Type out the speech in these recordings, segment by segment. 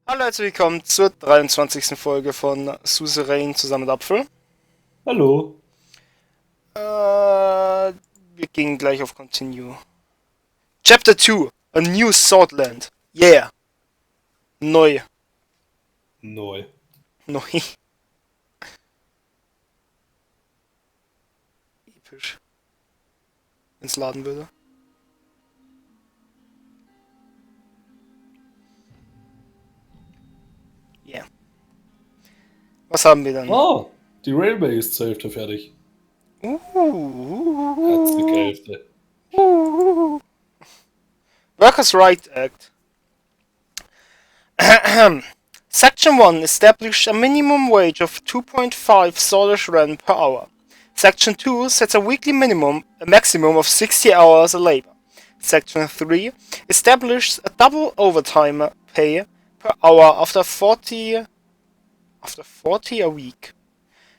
Hallo, herzlich willkommen zur 23. Folge von Suzerain zusammen mit Apfel. Hallo. Wir gehen gleich auf Continue. Chapter 2, A New Swordland. Yeah. Neu. Neu. Neu. Episch. Wenn's laden würde. Yeah. Was haben wir dann? Oh, die Railway ist zur Hälfte fertig. Herzliche Hälfte. Workers' Right Act. Section 1 established a minimum wage of 2.5 Solar Rand per hour. Section 2 sets a weekly maximum of 60 hours of labor. Section 3 establishes a double overtime pay per hour after 40 a week.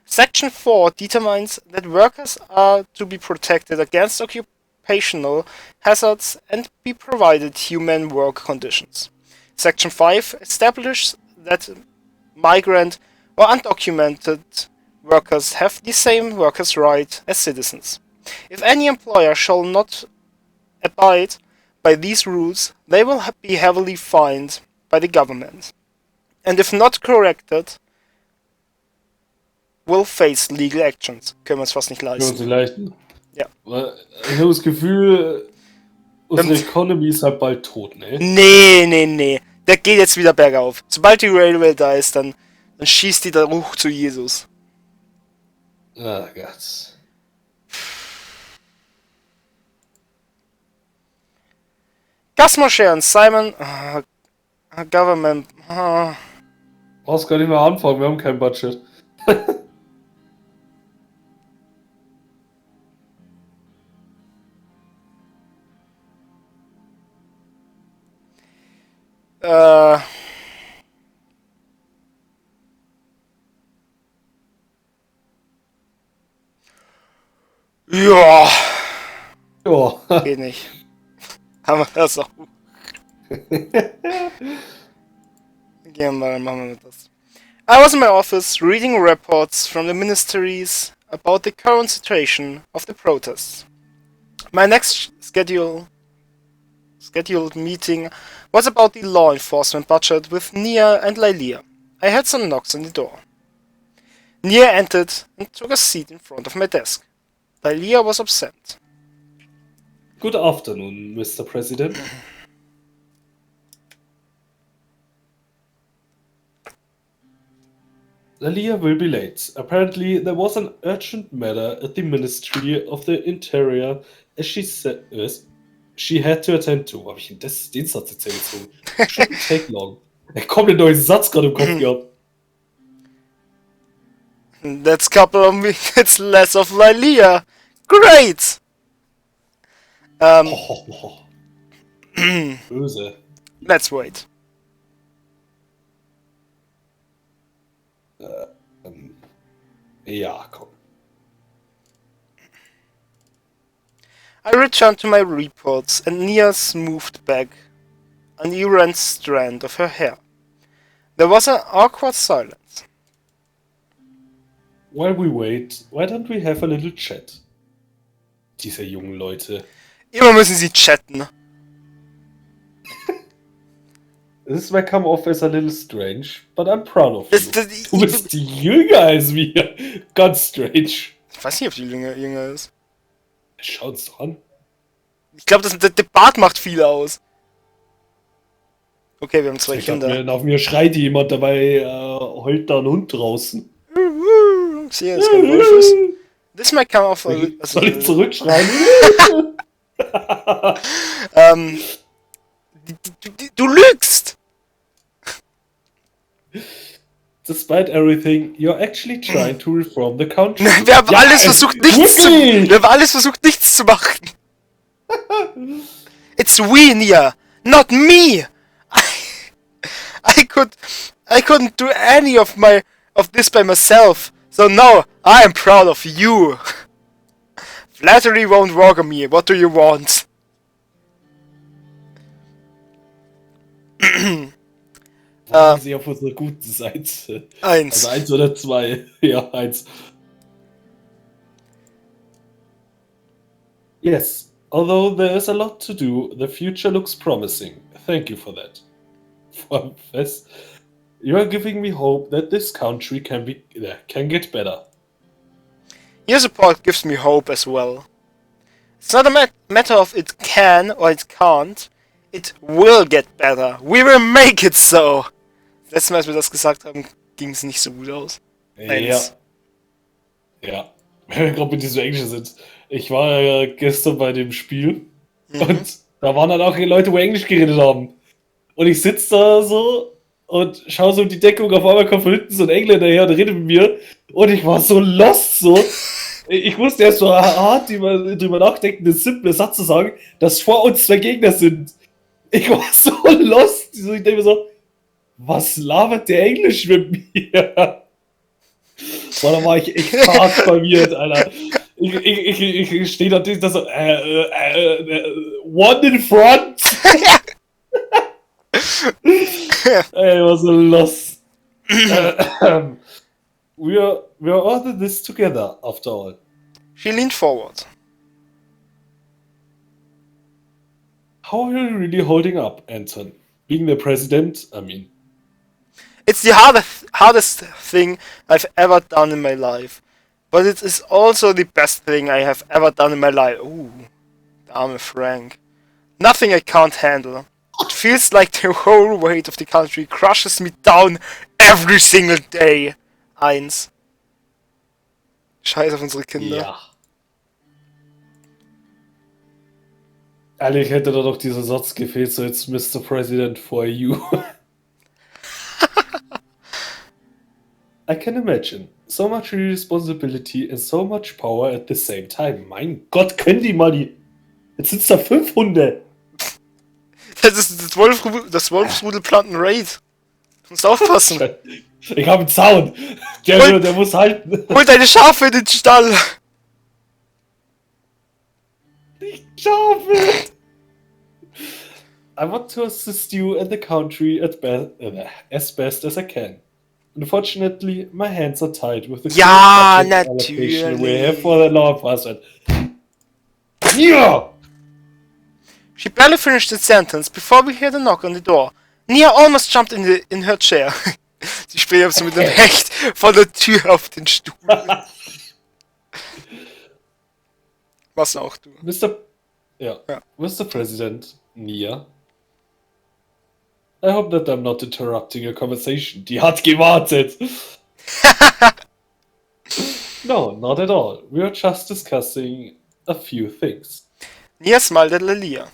Section 4 determines that workers are to be protected against occupational hazards and be provided humane work conditions. Section 5 establishes that migrant or undocumented workers have the same workers' rights as citizens. If any employer shall not abide by these rules, they will be heavily fined by the government. And if not corrected, will face legal actions. Können wir uns fast nicht Können wir leisten. uns nicht leisten? Ja. Ich habe das Gefühl, unsere Economy ist halt bald tot, ne? Nee. Der geht jetzt wieder bergauf. Sobald die Railway da ist, dann schießt die da hoch zu Jesus. Ah Gott. Customer Share and Simon. Government. Brauchst gar nicht mehr anfangen, wir haben kein Budget. Ja. Ja. Geht nicht. Haben wir das auch. Gehen wir, machen wir mit das. I was in my office reading reports from the ministries about the current situation of the protests. My next scheduled meeting was about the law enforcement budget with Nia and Lailia. I had some knocks on the door. Nia entered and took a seat in front of my desk. Lailia was absent. Good afternoon, Mr. President. Lalia will be late. Apparently, there was an urgent matter at the Ministry of the Interior, as she said she had to attend to. Habe ich denn den Satz jetzt hergezogen? Shouldn't take long. Kommt ein neuer Satz gerade im Kopf gehabt. That's couple of minutes less of Lailia. Great! Böse. Let's wait. Ja, komm. I returned to my reports and Nia smoothed back an errant strand of her hair. There was an awkward silence. While we wait, why don't we have a little chat? Diese jungen Leute. Immer müssen sie chatten. This may come off as a little strange, but I'm proud of you. Das, Du bist jünger als wir. Ganz strange. ich weiß nicht, ob die jünger ist. Schau uns doch an. Ich glaube, der Bart macht viel aus. Okay, wir haben zwei Kinder. Auf mir schreit jemand, dabei heult da ein Hund draußen. Sehe, das kein Wolf ist. This might come off. Soll ich zurückschreien? Du lügst! Despite everything, you're actually trying to reform the country. Wir haben alles versucht, nichts zu machen. It's we, Nia, not me. I couldn't do any of this by myself. So now I am proud of you. Flattery won't work on me. What do you want? Waren sie auf unserer guten Seite? 1. Also 1 oder 2? Ja, 1. Yes, although there is a lot to do, the future looks promising. Thank you for that. Fest. You are giving me hope that this country can get better. Your support gives me hope as well. It's not a matter of it can or it can't. It will get better. We will make it so. Letztes Mal, als wir das gesagt haben, ging es nicht so gut aus. Ja. Ja. Wenn wir gerade mit diesem Englischen sind. Ich war ja gestern bei dem Spiel und da waren dann auch Leute, wo Englisch geredet haben. Und ich sitze da so und schaue so um die Deckung, auf einmal kommt von hinten so ein Engländer her und redet mit mir und ich war so lost so. Ich musste erst so hart drüber nachdenken, den simplen Satz zu sagen, dass vor uns 2 Gegner sind. Ich war so lost. Ich denke mir so, was labert der Englisch mit mir? Boah, da war ich echt hart verwirrt, Alter. Ich stehe da so, one in front. Ey, was so lost. We are all in this together, after all. She leaned forward. How are you really holding up, Anton? Being the president, I mean. It's the hardest thing I've ever done in my life. But it is also the best thing I have ever done in my life. Ooh, der arme Frank. Nothing I can't handle. It feels like the whole weight of the country crushes me down every single day. 1. Scheiß auf unsere Kinder. Ja. Ehrlich hätte da doch dieser Satz gefehlt, so it's Mr. President for you. I can imagine. So much responsibility and so much power at the same time. Mein Gott, können die mal die... Jetzt sind's da 5 Hunde. Das ist das Wolfsrudel plant einen Raid. Du musst aufpassen. Ich habe einen Zaun. Der muss halten. Hol deine Schafe in den Stall. Nicht Schafe. I want to assist you and the country as best as I can. Unfortunately, my hands are tied with the Ja, current budget allocation we have natürlich. for the Land Präsident. Yeah! She barely finished the sentence before we heard a knock on the door. Nia almost jumped in her chair. Sie springt so mit dem Hecht von der Tür auf den Stuhl. Was auch du. Mr. President, Nia. I hope that I'm not interrupting your conversation. Die hat gewartet. No, not at all. We are just discussing a few things. Nia smiled at Lalia.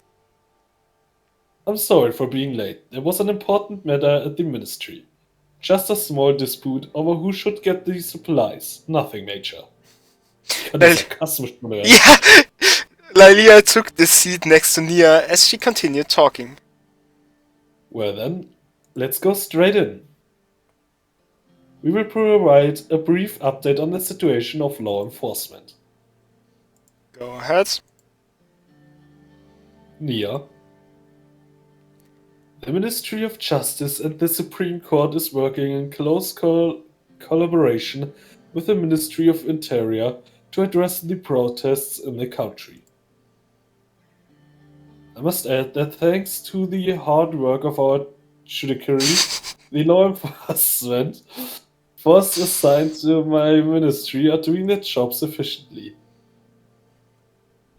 I'm sorry for being late. There was an important matter at the ministry. Just a small dispute over who should get the supplies. Nothing major. Yeah, Lalia took the seat next to Nia as she continued talking. Well then, let's go straight in. We will provide a brief update on the situation of law enforcement. Go ahead. Nia. The Ministry of Justice and the Supreme Court is working in close collaboration with the Ministry of Interior to address the protests in the country. I must add that thanks to the hard work of our judiciary, the law enforcement forces assigned to my ministry are doing their jobs efficiently.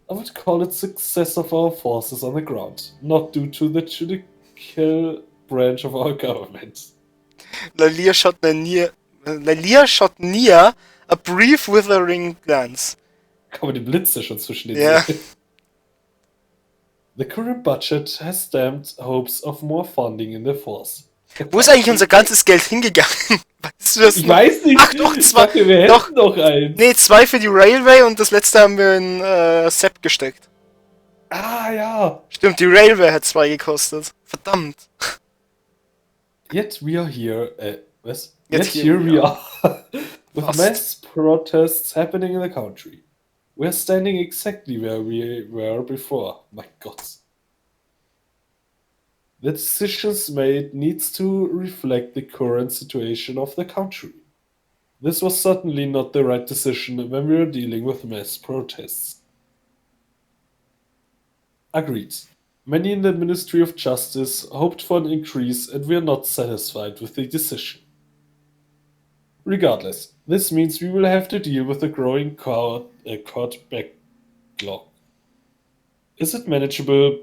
I would call it success of our forces on the ground, not due to the judicial branch of our government. Lalia shot Nia a brief withering glance. Kann man die Blitze schon zwischen den Ja. sehen? The current budget has damped hopes of more funding in the force. Wo ist eigentlich unser ganzes Geld hingegangen? Weißt du das Ich noch? weiß nicht. Ach doch, Ich dachte, wir hätten noch einen. Nee, 2 für die Railway und das letzte haben wir in Sepp gesteckt. Ah ja. Stimmt, die Railway hat 2 gekostet. Verdammt. Yet we are here. Was? Yet Yet here here we we are. With Fast. mass protests happening in the country. We're standing exactly where we were before. Mein Gott. The decisions made needs to reflect the current situation of the country. This was certainly not the right decision when we were dealing with mass protests. Agreed. Many in the Ministry of Justice hoped for an increase and we are not satisfied with the decision. Regardless, this means we will have to deal with a growing court backlog. Is it manageable?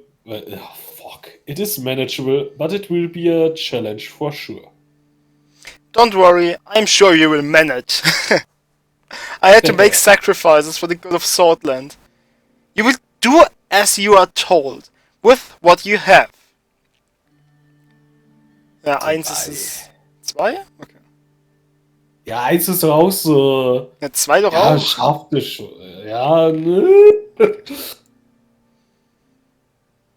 It is manageable, but it will be a challenge for sure. Don't worry, I'm sure you will manage. I had to make sacrifices for the good of Swordland. You will do as you are told, with what you have. Ja, 1 ist es. 2? Okay. Ja, 1 ist doch auch so. Ja, 2 doch Ja, auch. schafft es schon. Ja, ne?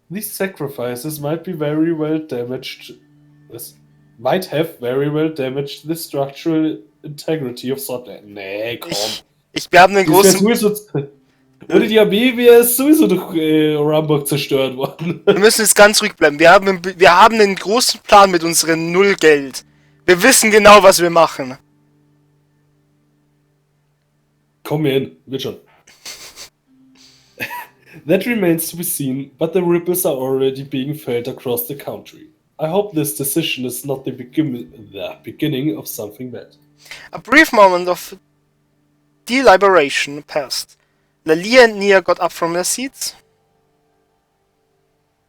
These sacrifices might be very well damaged. This might have very well damaged the structural integrity of Scotland. Nee, komm. Wir haben den großen. Ohne die Armee wäre es sowieso durch Rumburg zerstört worden. Wir müssen jetzt ganz ruhig bleiben. Wir haben einen großen Plan mit unserem Nullgeld. Wir wissen genau, was wir machen. Komm hin, wird schon. That remains to be seen, but the ripples are already being felt across the country. I hope this decision is not the beginning of something bad. A brief moment of deliberation passed. Lalia and Nia got up from their seats.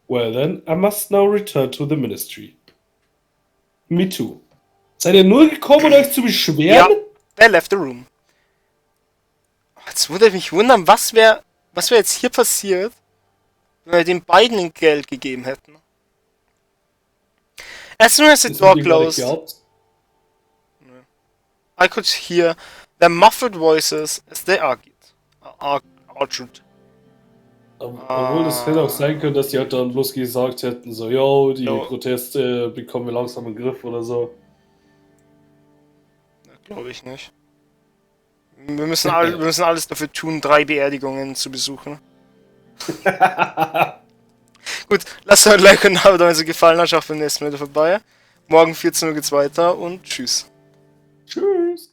Well then, I must now return to the ministry. Me too. Seid ihr nur gekommen, um euch zu beschweren? Ja, they left the room. Jetzt würde mich wundern, was wäre jetzt hier passiert, wenn wir den beiden ein Geld gegeben hätten. As soon as the door closed, I could hear their muffled voices as they argued. Obwohl es hätte auch sein können, dass die halt dann bloß gesagt hätten, so, yo, die Proteste bekommen wir langsam im Griff oder so. Glaube ich nicht. Wir müssen alles dafür tun, 3 Beerdigungen zu besuchen. Gut, lasst euch ein Like und ein Abo da, wenn es euch gefallen hat. Schaut beim nächsten Mal wieder vorbei. Morgen 14 Uhr geht's weiter und tschüss. Tschüss.